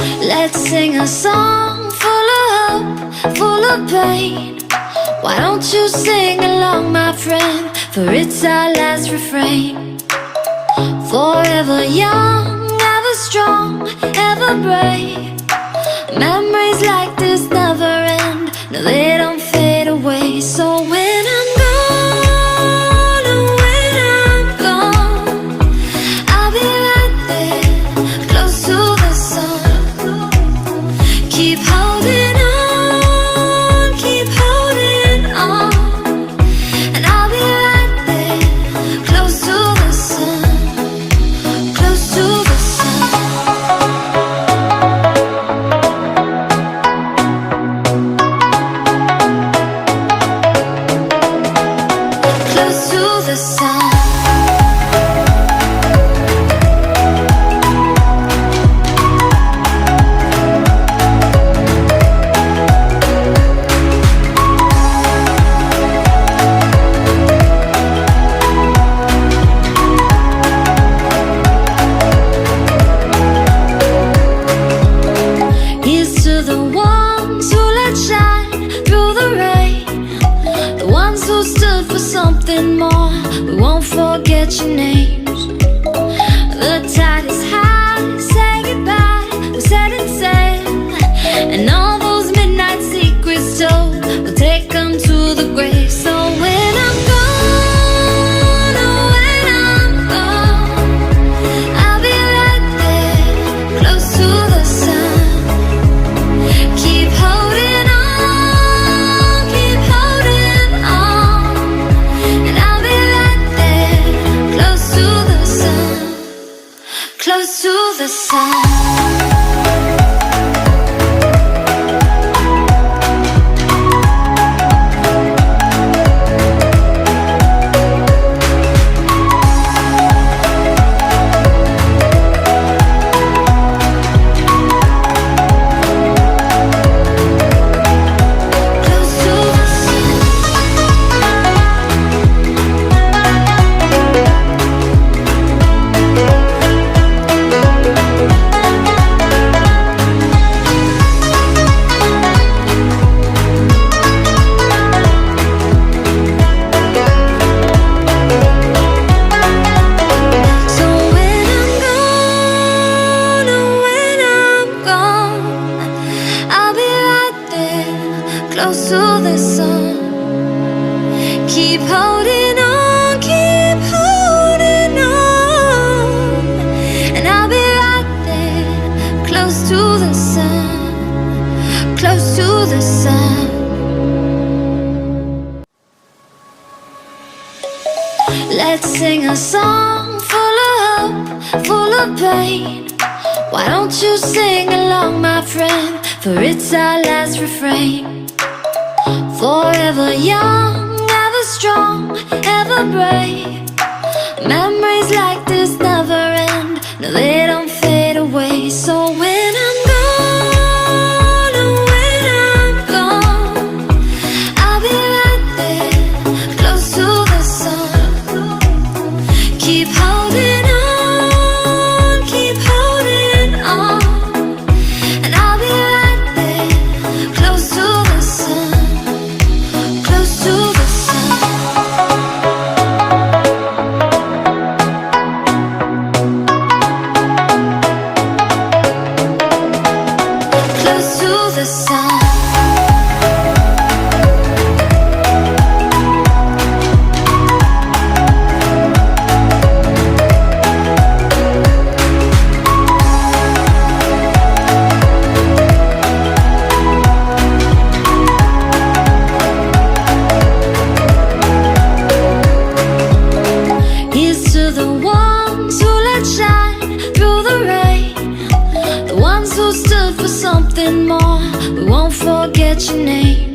Let's sing a song full of hope, full of pain. Why don't you sing along, my friend? For it's our last refrain. Forever young, ever strong, ever brave. Memories like this never end. No, they don't fade away. So when I'm gone, oh, when I'm gone, I'll be right there, close to the sun. Keep holding on, keep holding on, and I'll be right there, close to the sun, close to the sun. Close to the sun. Here's to the ones who let shine through the rain, the ones who stood for something more. We won't forget your names. The tide is high, say goodbye, we're setting sail, and all those midnight secrets told, we'll take them to the grave. So when I'm gone, oh, when I'm gone, I'll be right there, close to the sun. Keep holding on, keep holding on, and I'll be right there, close to the sun, close to the sun. Close to the sun. Keep holding on, keep holding on, and I'll be right there, close to the sun, close to the sun. Let's sing a song full of hope, full of pain. Why don't you sing along, my friend? For it's our last refrain. Forever young, ever strong, ever brave. Memories like this never end. No, they don't fade away. So when I'm gone, oh, when I'm gone, I'll be right there, close to the sun. Keep holding on, keep holding on, and I'll be right there, close to the sun. Close to the sun. Close to the sun. Here's to the ones who let shine through the rain, the ones who stood for something more. We won't forget your name.